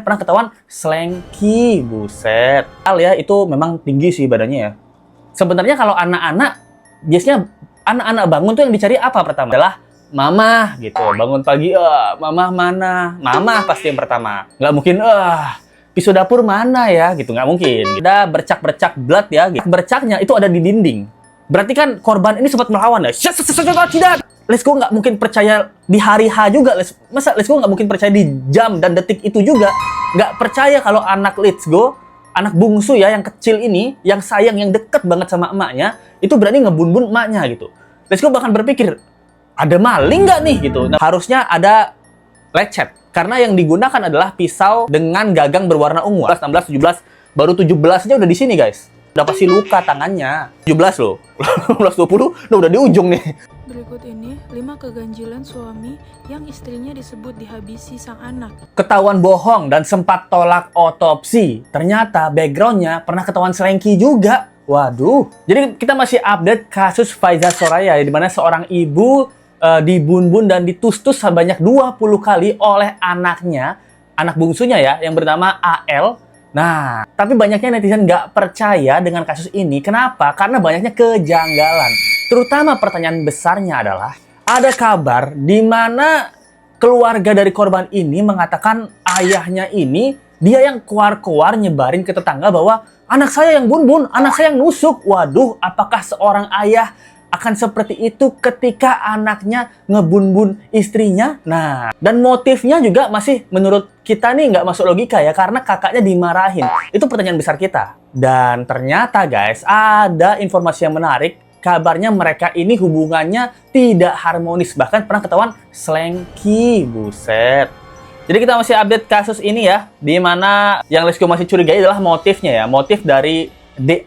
Pernah ketahuan Slanky, buset. Ya itu memang tinggi sih badannya ya. Sebenarnya kalau anak-anak, biasanya anak-anak bangun tuh yang dicari apa pertama? Adalah mama gitu. Bangun pagi, mama mana? Mama pasti yang pertama. Nggak mungkin, pisau dapur mana ya? Gitu, nggak mungkin. Ada bercak-bercak blood ya. Gitu. Bercaknya itu ada di dinding. Berarti kan korban ini sempat melawan ya. Tidak. Lesko nggak mungkin percaya di hari H juga. Masa Lesko nggak mungkin percaya di jam dan detik itu juga? Nggak percaya kalau anak Lesko, anak bungsu ya, yang kecil ini, yang sayang, yang deket banget sama emaknya, itu berani ngebun-bun emaknya gitu. Lesko bahkan berpikir, ada maling nggak nih gitu. Nah, harusnya ada lecet. Karena yang digunakan adalah pisau dengan gagang berwarna ungu. 16, 17, baru 17 aja udah di sini guys. Udah pasti luka tangannya. 17 loh. 16, 20, udah di ujung nih. Berikut ini 5 keganjilan suami yang istrinya disebut dihabisi sang anak. Ketahuan bohong dan sempat tolak otopsi. Ternyata backgroundnya pernah ketahuan Slanky juga. Waduh. Jadi kita masih update kasus Faiza Soraya, di mana seorang ibu dibun-bun dan ditustus sebanyak 20 kali oleh anaknya, anak bungsunya ya, yang bernama AL. Nah, tapi banyaknya netizen nggak percaya dengan kasus ini. Kenapa? Karena banyaknya kejanggalan. Terutama pertanyaan besarnya adalah, ada kabar di mana keluarga dari korban ini mengatakan ayahnya ini, dia yang keluar-keluar nyebarin ke tetangga bahwa anak saya yang bun-bun, anak saya yang nusuk. Waduh, apakah seorang ayah akan seperti itu ketika anaknya ngebun-bun istrinya? Nah, dan motifnya juga masih menurut kita nih nggak masuk logika ya, karena kakaknya dimarahin. Itu pertanyaan besar kita. Dan ternyata guys, ada informasi yang menarik. Kabarnya mereka ini hubungannya tidak harmonis. Bahkan pernah ketahuan Slanky, buset. Jadi kita masih update kasus ini ya, di mana yang Lesko masih curigai adalah motifnya ya. Motif dari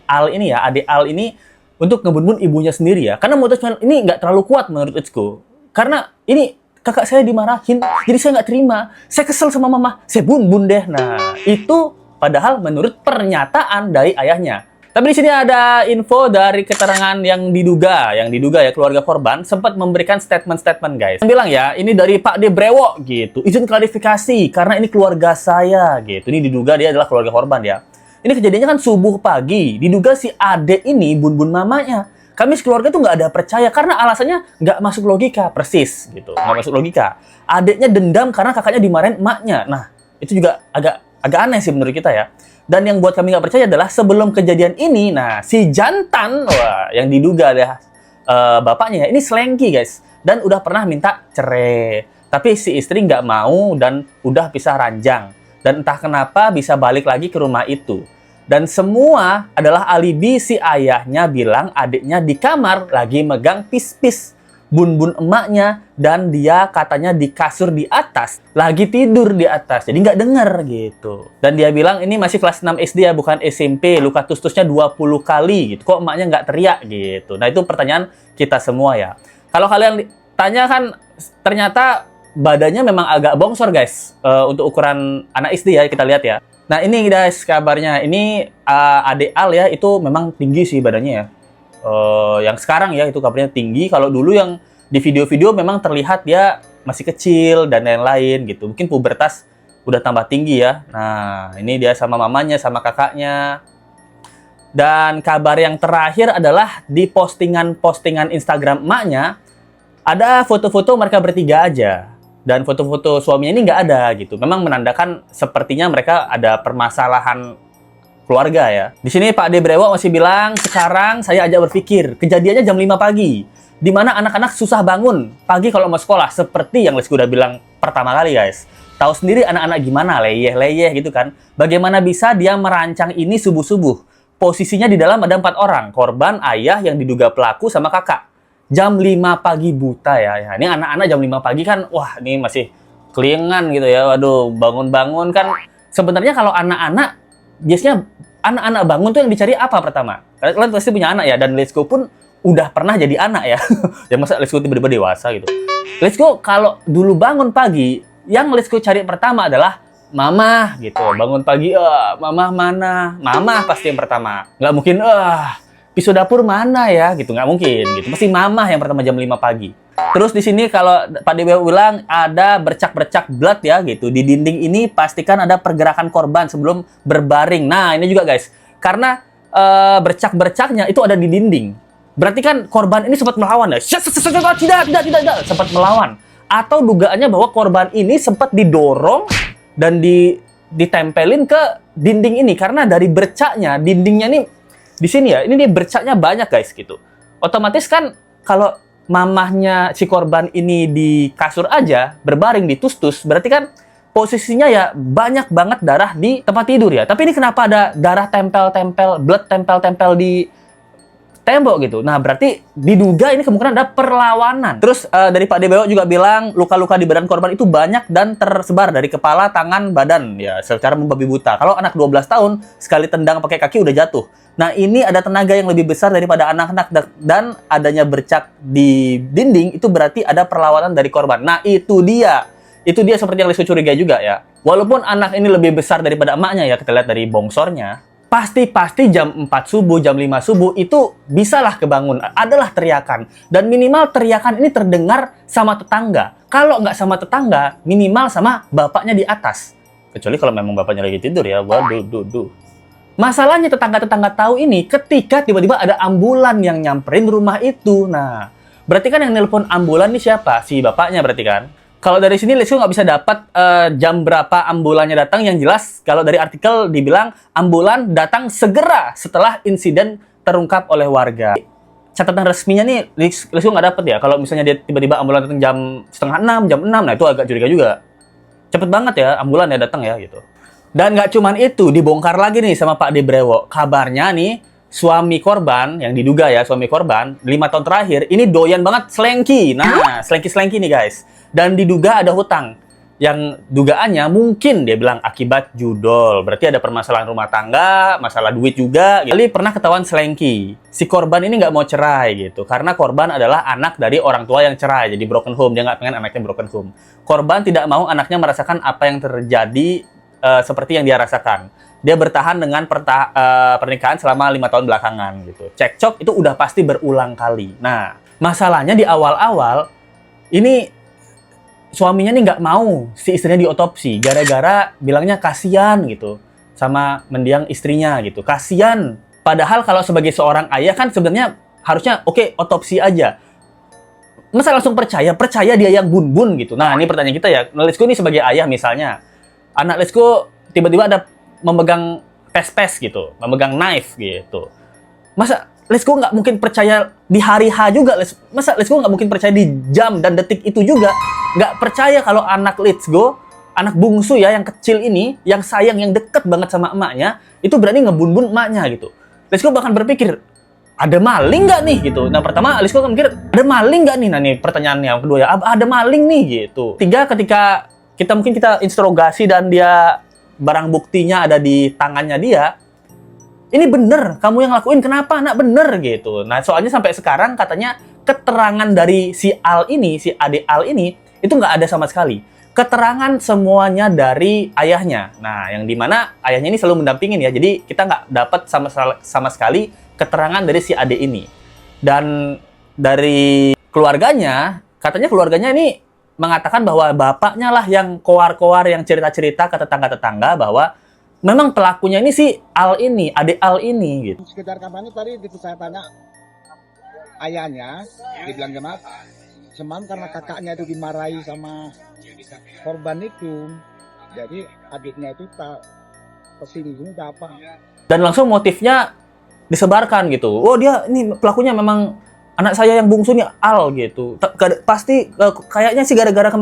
Al ini ya, Al ini untuk ngebun-bun ibunya sendiri ya. Karena motifnya ini nggak terlalu kuat menurut Lesko. Karena ini kakak saya dimarahin, jadi saya nggak terima. Saya kesel sama mama, saya bun-bun deh. Nah, itu padahal menurut pernyataan dari ayahnya. Tapi di sini ada info dari keterangan yang diduga ya, keluarga korban sempat memberikan statement-statement guys. Yang bilang ya, ini dari Pak De Brewo gitu. Izin klarifikasi karena ini keluarga saya gitu. Ini diduga dia adalah keluarga korban ya. Ini kejadiannya kan subuh pagi. Diduga si Ade ini bun-bun mamanya. Kami sekeluarga tuh nggak ada percaya karena alasannya nggak masuk logika persis gitu. Nggak masuk logika. Adeknya dendam karena kakaknya dimarahin emaknya. Nah, itu juga agak aneh sih menurut kita ya. Dan yang buat kami nggak percaya adalah sebelum kejadian ini, nah si jantan, yang diduga adalah bapaknya ya, ini Slanky guys. Dan udah pernah minta cerai. Tapi si istri nggak mau dan udah pisah ranjang. Dan entah kenapa bisa balik lagi ke rumah itu. Dan semua adalah alibi si ayahnya bilang adiknya di kamar lagi megang pis-pis bun-bun emaknya, dan dia katanya di kasur di atas, lagi tidur di atas, jadi nggak dengar gitu. Dan dia bilang ini masih kelas 6 SD ya, bukan SMP, luka tustusnya 20 kali gitu, kok emaknya nggak teriak gitu. Nah itu pertanyaan kita semua ya. Kalau kalian tanya kan, ternyata badannya memang agak bongsor guys, untuk ukuran anak SD ya, kita lihat ya. Nah ini guys kabarnya, ini adik Al ya, itu memang tinggi sih badannya ya. Yang sekarang ya itu kabarnya tinggi. Kalau dulu yang di video-video memang terlihat dia masih kecil dan lain-lain gitu. Mungkin pubertas udah tambah tinggi ya. Nah ini dia sama mamanya, sama kakaknya. Dan kabar yang terakhir adalah di postingan Instagram emaknya ada foto-foto mereka bertiga aja. Dan foto-foto suaminya ini nggak ada gitu. Memang menandakan sepertinya mereka ada permasalahan keluarga ya. Di sini Pak De Brewo masih bilang, sekarang saya ajak berpikir, kejadiannya jam 5 pagi, di mana anak-anak susah bangun pagi kalau mau sekolah, seperti yang Lesko udah bilang pertama kali guys. Tahu sendiri anak-anak gimana, leyeh-leyeh gitu kan. Bagaimana bisa dia merancang ini subuh-subuh? Posisinya di dalam ada 4 orang, korban, ayah yang diduga pelaku, sama kakak. Jam 5 pagi buta ya. Ini anak-anak jam 5 pagi kan, wah ini masih kelingan gitu ya. Waduh, bangun-bangun kan. Sebenarnya kalau anak-anak, biasanya anak-anak bangun tuh yang dicari apa pertama? Kalian pasti punya anak ya, dan Lesko pun udah pernah jadi anak ya. Ya masa Lesko tiba-tiba dewasa gitu. Lesko kalau dulu bangun pagi, yang Lesko cari pertama adalah mama gitu. Bangun pagi, mama mana? Mama pasti yang pertama. Nggak mungkin, pisau dapur mana ya gitu. Nggak mungkin gitu. Pasti mama yang pertama jam 5 pagi. Terus di sini kalau Pak Dewa bilang ada bercak-bercak blood ya gitu. Di dinding ini pastikan ada pergerakan korban sebelum berbaring. Nah, ini juga guys. Karena bercak-bercaknya itu ada di dinding. Berarti kan korban ini sempat melawan ya. Tidak. Sempat melawan. Atau dugaannya bahwa korban ini sempat didorong dan ditempelin ke dinding ini. Karena dari bercaknya, dindingnya ini di sini ya, ini dia bercaknya banyak guys gitu. Otomatis kan kalau mamahnya si korban ini di kasur aja, berbaring di tus-tus, berarti kan posisinya ya banyak banget darah di tempat tidur ya. Tapi ini kenapa ada darah tempel-tempel, blood tempel-tempel di tembok gitu. Nah, berarti diduga ini kemungkinan ada perlawanan. Terus dari Pak Dewa juga bilang luka-luka di badan korban itu banyak dan tersebar dari kepala, tangan, badan ya secara membabi buta. Kalau anak 12 tahun sekali tendang pakai kaki udah jatuh. Nah, ini ada tenaga yang lebih besar daripada anak-anak dan adanya bercak di dinding itu berarti ada perlawanan dari korban. Nah, itu dia. Itu dia seperti yang Lisku curiga juga ya. Walaupun anak ini lebih besar daripada emaknya ya, kita lihat dari bongsornya. Pasti jam 4 subuh, jam 5 subuh itu bisalah kebangun. Adalah teriakan. Dan minimal teriakan ini terdengar sama tetangga. Kalau nggak sama tetangga, minimal sama bapaknya di atas. Kecuali kalau memang bapaknya lagi tidur ya. Waduh. Masalahnya tetangga-tetangga tahu ini ketika tiba-tiba ada ambulan yang nyamperin rumah itu. Nah, berarti kan yang nelpon ambulan ini siapa? Si bapaknya berarti kan? Kalau dari sini Lisku nggak bisa dapat jam berapa ambulannya datang. Yang jelas kalau dari artikel dibilang ambulan datang segera setelah insiden terungkap oleh warga. Catatan resminya nih Lisku nggak dapat ya. Kalau misalnya dia tiba-tiba ambulan datang jam setengah 6, jam 6, nah itu agak curiga juga. Cepet banget ya ambulan ya datang ya gitu. Dan nggak cuman itu, dibongkar lagi nih sama Pak Debrewo. Kabarnya nih, suami korban, yang diduga ya suami korban, 5 tahun terakhir, ini doyan banget selengki. Nah, selengki-selengki nih guys. Dan diduga ada hutang. Yang dugaannya mungkin, dia bilang, akibat judol. Berarti ada permasalahan rumah tangga, masalah duit juga. Jadi pernah ketahuan selengki. Si korban ini nggak mau cerai gitu. Karena korban adalah anak dari orang tua yang cerai. Jadi broken home, dia nggak pengen anaknya broken home. Korban tidak mau anaknya merasakan apa yang terjadi seperti yang dia rasakan. Dia bertahan dengan pernikahan selama 5 tahun belakangan gitu. Cekcok itu udah pasti berulang kali. Nah, masalahnya di awal-awal ini suaminya nih nggak mau si istrinya diotopsi gara-gara bilangnya kasihan gitu sama mendiang istrinya gitu. Kasihan. Padahal kalau sebagai seorang ayah kan sebenarnya harusnya oke, otopsi aja. Masa langsung percaya dia yang bun-bun gitu. Nah, ini pertanyaan kita ya. Lisku ini sebagai ayah misalnya. Anak Lisku tiba-tiba ada memegang pes-pes gitu, memegang knife gitu. Masa Lisku nggak mungkin percaya di hari H juga? Masa Lisku nggak mungkin percaya di jam dan detik itu juga? Nggak percaya kalau anak Lisku, anak bungsu ya, yang kecil ini, yang sayang, yang deket banget sama emaknya, itu berani ngebun-bun emaknya gitu. Lisku bahkan berpikir, ada maling nggak nih gitu. Nah, pertama Lisku kan mikir, ada maling nggak nih? Nah, nih pertanyaannya yang kedua ya, ada maling nih gitu. Tiga, ketika kita interogasi dan dia barang buktinya ada di tangannya dia, ini bener kamu yang lakuin, kenapa nak bener gitu. Nah, soalnya sampai sekarang katanya keterangan dari si Al ini, si adik Al ini itu nggak ada sama sekali. Keterangan semuanya dari ayahnya. Nah, yang dimana ayahnya ini selalu mendampingin ya, jadi kita nggak dapat sama sekali keterangan dari si adik ini. Dan dari keluarganya, katanya keluarganya ini mengatakan bahwa bapaknya lah yang koar-koar yang cerita-cerita ke tetangga-tetangga bahwa memang pelakunya ini si Al ini, adik Al ini gitu. Sekitar kapan tadi saya tanya ayahnya, dibilang gimana? Semalam karena kakaknya itu dimarahi sama korban itu, jadi adiknya itu tak tersinggung apa. Dan langsung motifnya disebarkan gitu. Oh, dia ini pelakunya memang anak saya yang bungsu nih, Al gitu. Pasti kayaknya sih gara-gara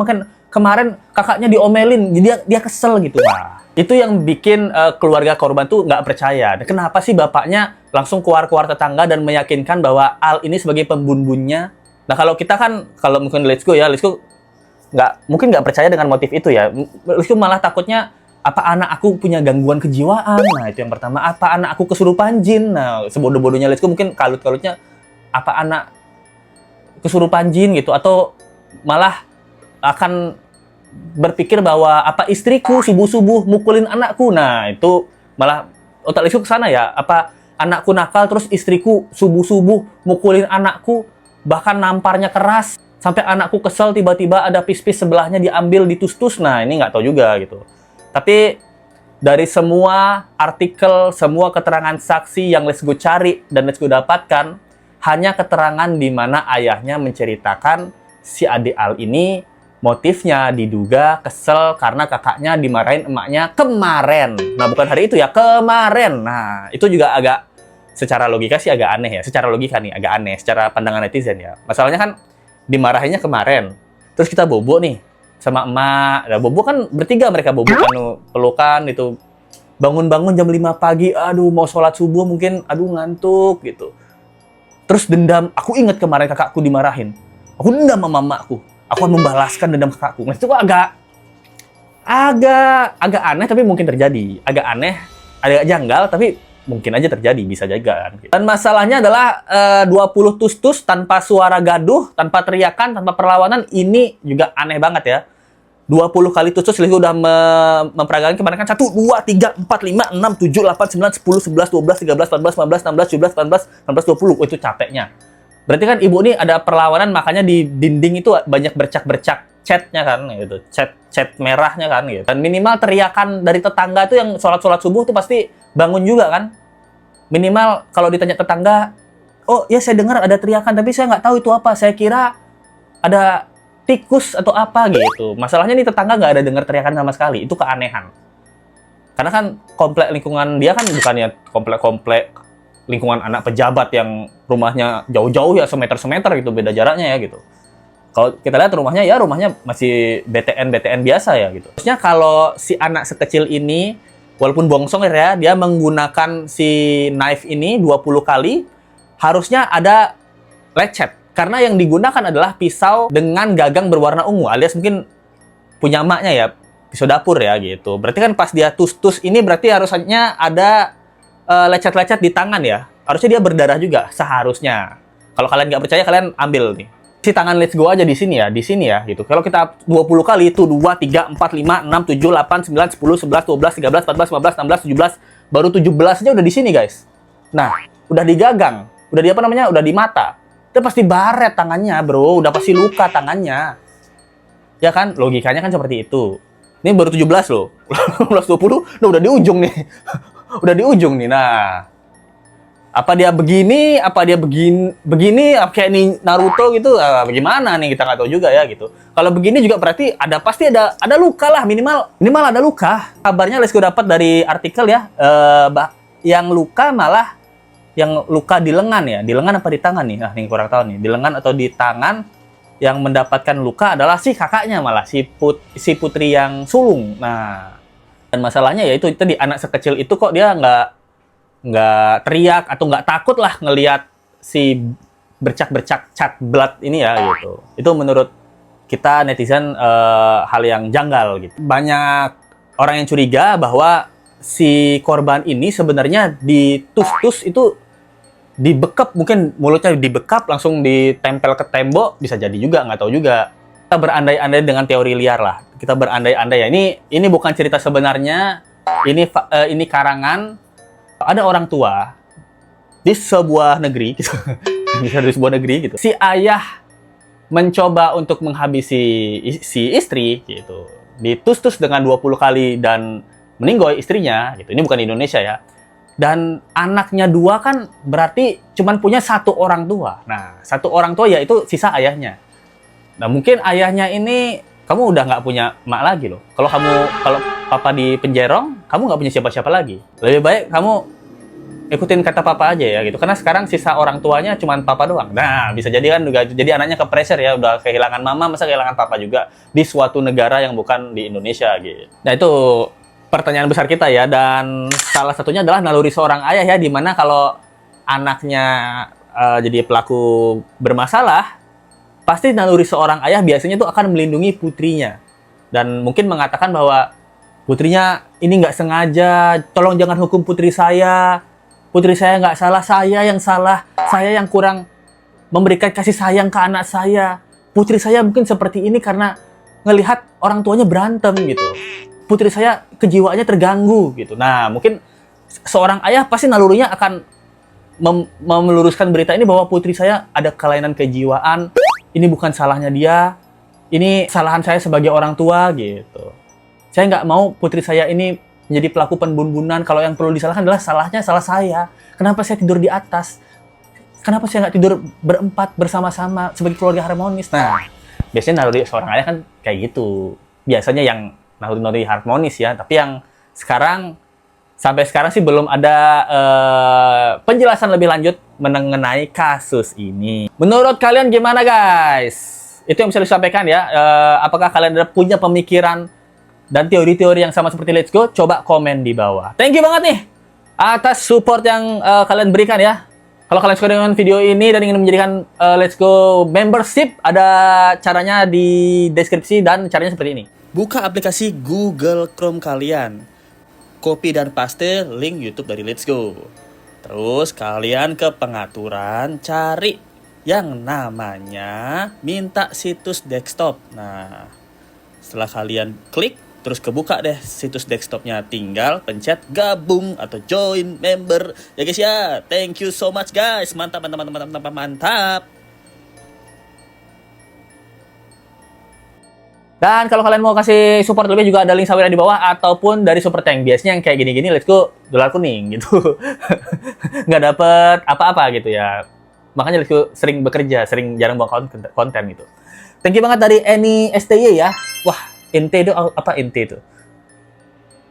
kemarin kakaknya diomelin, jadi dia kesel gitu. Nah, itu yang bikin keluarga korban tuh nggak percaya. Dan kenapa sih bapaknya langsung keluar-keluar tetangga dan meyakinkan bahwa Al ini sebagai pembunuhnya? Nah, kalau kita kan, kalau mungkin Lisku mungkin nggak percaya dengan motif itu ya. Lisku malah takutnya, apa anak aku punya gangguan kejiwaan? Nah, itu yang pertama. Apa anak aku kesurupan jin? Nah, sebodoh-bodohnya Lisku mungkin kalut-kalutnya, apa anak kesurupan jin gitu, atau malah akan berpikir bahwa apa istriku subuh-subuh mukulin anakku. Nah, itu malah otak Lisku ke sana ya, apa anakku nakal terus istriku subuh-subuh mukulin anakku, bahkan namparnya keras. Sampai anakku kesel tiba-tiba ada pis-pis sebelahnya diambil, ditus-tus. Nah, ini nggak tahu juga gitu. Tapi dari semua artikel, semua keterangan saksi yang Let's Go cari dan Let's Go dapatkan, hanya keterangan di mana ayahnya menceritakan si adik Al ini motifnya diduga kesel karena kakaknya dimarahin emaknya kemarin. Nah, bukan hari itu ya, kemarin. Nah, itu juga agak, secara logika sih agak aneh ya. Secara logika nih, agak aneh. Secara pandangan netizen ya. Masalahnya kan, dimarahinnya kemarin. Terus kita bobo nih sama emak. Nah, bobo kan bertiga mereka bobo kan pelukan itu. Bangun-bangun jam 5 pagi, aduh mau sholat subuh mungkin, aduh ngantuk gitu. Terus dendam, aku ingat kemarin kakakku dimarahin. Aku dendam sama mamaku. Aku akan membalaskan dendam kakakku. Nah, itu kok agak aneh tapi mungkin terjadi. Agak aneh, agak janggal tapi mungkin aja terjadi, bisa juga kan. Dan masalahnya adalah 20 tus-tus tanpa suara gaduh, tanpa teriakan, tanpa perlawanan, ini juga aneh banget ya. 20 kali tus-tus udah memperagakan kemarin kan 1, 2, 3, 4, 5, 6, 7, 8, 9, 10, 11, 12, 13, 14, 15, 16, 17, 18, 19, 20. Oh, itu capeknya. Berarti kan ibu ini ada perlawanan, makanya di dinding itu banyak bercak-bercak catnya kan gitu. Cat merahnya kan gitu. Dan minimal teriakan dari tetangga itu yang sholat subuh tuh pasti bangun juga kan. Minimal kalau ditanya tetangga, oh ya saya dengar ada teriakan tapi saya nggak tahu itu apa. Saya kira ada tikus atau apa gitu. Masalahnya nih tetangga nggak ada dengar teriakan sama sekali. Itu keanehan. Karena kan komplek lingkungan dia kan bukannya komplek lingkungan anak pejabat yang rumahnya jauh-jauh ya semeter-semeter gitu, beda jaraknya ya gitu. Kalau kita lihat rumahnya masih BTN biasa ya gitu. Terusnya kalau si anak sekecil ini walaupun bongsong ya, dia menggunakan si knife ini 20 kali, harusnya ada lecet. Karena yang digunakan adalah pisau dengan gagang berwarna ungu, alias mungkin punya emaknya ya, pisau dapur ya gitu. Berarti kan pas dia tus-tus ini berarti harusnya ada lecet-lecet di tangan ya. Harusnya dia berdarah juga, seharusnya. Kalau kalian nggak percaya, kalian ambil nih. Si tangan Let's Go aja di sini ya gitu. Kalau kita 20 kali itu 2, 3, 4, 5, 6, 7, 8, 9, 10, 11, 12, 13, 14, 15, 16, 17, baru 17-nya udah di sini, guys. Nah, udah di gagang, udah di apa namanya? Udah di mata. Itu pasti baret tangannya, bro. Udah pasti luka tangannya. Ya kan? Logikanya kan seperti itu. Ini baru 17 loh. 18, 20, udah di ujung nih. Udah di ujung nih. Nah, apa dia begini, begini, kayak nih Naruto gitu, bagaimana nih kita nggak tahu juga ya gitu. Kalau begini juga berarti pasti ada luka lah, minimal ada luka. Kabarnya Let's Go dapat dari artikel ya, yang luka malah yang luka di lengan ya, di lengan apa di tangan nih? Nah, ini kurang tahu nih, di lengan atau di tangan yang mendapatkan luka adalah si kakaknya malah si putri yang sulung. Nah, dan masalahnya ya itu di anak sekecil itu kok dia nggak teriak atau nggak takut lah ngelihat si bercak-bercak cat blood ini ya gitu. Itu menurut kita netizen hal yang janggal gitu. Banyak orang yang curiga bahwa si korban ini sebenarnya ditus-tus itu dibekap, mungkin mulutnya dibekap langsung ditempel ke tembok, bisa jadi juga, nggak tahu juga. Kita berandai-andai dengan teori liar lah. Kita berandai-andai ya. Ini bukan cerita sebenarnya. Ini karangan. Ada orang tua di sebuah negeri gitu. Bisa di sebuah negeri gitu. Si ayah mencoba untuk menghabisi si istri gitu. Ditus-tus dengan 20 kali dan meninggoy istrinya gitu. Ini bukan di Indonesia ya. Dan anaknya 2 kan berarti cuman punya 1 orang tua. Nah, 1 orang tua yaitu sisa ayahnya. Nah, mungkin ayahnya ini kamu udah nggak punya emak lagi loh. Kalau papa di penjerong, kamu nggak punya siapa-siapa lagi. Lebih baik kamu ikutin kata papa aja ya gitu. Karena sekarang sisa orang tuanya cuma papa doang. Nah, bisa jadi kan juga jadi anaknya ke pressure ya, udah kehilangan mama, masa kehilangan papa juga di suatu negara yang bukan di Indonesia gitu. Nah, itu pertanyaan besar kita ya, dan salah satunya adalah naluri seorang ayah ya, dimana kalau anaknya jadi pelaku bermasalah, pasti naluri seorang ayah biasanya tuh akan melindungi putrinya. Dan mungkin mengatakan bahwa putrinya ini nggak sengaja, tolong jangan hukum putri saya nggak salah, saya yang salah, saya yang kurang memberikan kasih sayang ke anak saya. Putri saya mungkin seperti ini karena ngelihat orang tuanya berantem gitu. Putri saya kejiwaannya terganggu gitu. Nah, mungkin seorang ayah pasti nalurinya akan meluruskan berita ini bahwa putri saya ada kelainan kejiwaan, ini bukan salahnya dia, ini kesalahan saya sebagai orang tua gitu. Saya nggak mau putri saya ini menjadi pelaku penbunbunan. Kalau yang perlu disalahkan adalah salah saya. Kenapa saya tidur di atas? Kenapa saya nggak tidur berempat bersama-sama sebagai keluarga harmonis? Nah, biasanya naluri seorang ayah kan kayak gitu. Biasanya yang naluri harmonis ya. Tapi yang sampai sekarang sih belum ada penjelasan lebih lanjut mengenai kasus ini. Menurut kalian gimana guys? Itu yang bisa disampaikan ya. Apakah kalian punya pemikiran dan teori-teori yang sama seperti Let's Go? Coba komen di bawah. Thank you banget nih atas support yang kalian berikan ya. Kalau kalian suka dengan video ini dan ingin menjadikan Let's Go membership, ada caranya di deskripsi dan caranya seperti ini. Buka aplikasi Google Chrome kalian. Copy dan paste link YouTube dari Let's Go. Terus kalian ke pengaturan, cari yang namanya minta situs desktop. Nah, setelah kalian klik, terus kebuka deh situs desktopnya, tinggal pencet gabung atau join member ya guys ya. Thank you so much guys, mantap. Dan kalau kalian mau kasih support lebih juga ada link saweran di bawah ataupun dari super tank. Biasanya yang kayak gini-gini Let's Go dolar kuning gitu. Nggak dapet apa-apa gitu ya. Makanya Let's Go sering bekerja, sering jarang buat konten gitu. Thank you banget dari Eni STY ya. Wah, ente itu apa ente itu?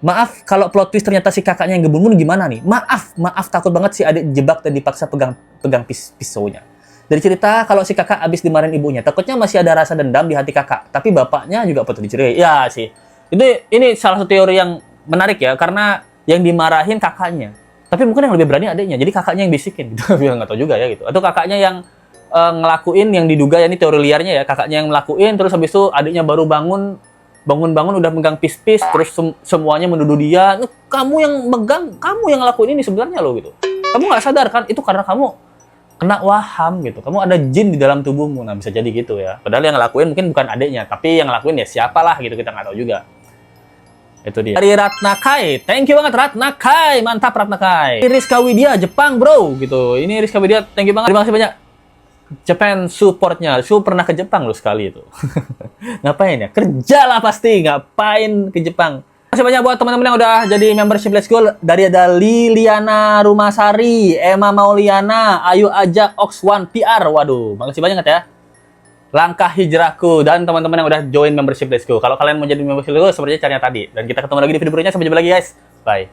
Maaf kalau plot twist ternyata si kakaknya yang ngebunuh gimana nih? Maaf takut banget si adik jebak dan dipaksa pegang pisaunya. Dari cerita kalau si kakak abis dimarahin ibunya, takutnya masih ada rasa dendam di hati kakak, tapi bapaknya juga patut dicurigai. Ya sih. Ini salah satu teori yang menarik ya, karena yang dimarahin kakaknya. Tapi mungkin yang lebih berani adiknya. Jadi kakaknya yang bisikin gitu. Biar nggak tahu juga ya gitu. Atau kakaknya yang ngelakuin yang diduga ya, ini teori liarnya ya, kakaknya yang ngelakuin terus habis itu adiknya baru bangun udah megang pis-pis, terus semuanya menuduh dia, kamu yang megang, kamu yang ngelakuin ini sebenarnya lo gitu. Kamu nggak sadar kan, itu karena kamu kena waham gitu, kamu ada jin di dalam tubuhmu. Nah bisa jadi gitu ya, padahal yang ngelakuin mungkin bukan adiknya, tapi yang ngelakuin ya siapalah gitu, kita nggak tahu juga. Itu dia. Dari Ratna Kai, thank you banget Ratna Kai, mantap Ratna Kai. Rizka Widya, Jepang bro gitu, ini Rizka Widya, thank you banget, terima kasih banyak. Japan supportnya, pernah ke Jepang lo sekali itu. Ngapain ya? Kerja lah pasti, ngapain ke Jepang. Masih banyak buat teman-teman yang udah jadi membership Let's Go. Dari ada Liliana Rumasari, Emma Mauliana, Ayu Ajak, Ox1 PR. Waduh, makasih banyak ya. Langkah hijrahku dan teman-teman yang udah join membership Let's Go. Kalau kalian mau jadi membership Let's Go, sepertinya caranya tadi. Dan kita ketemu lagi di video berikutnya. Sampai jumpa lagi guys. Bye.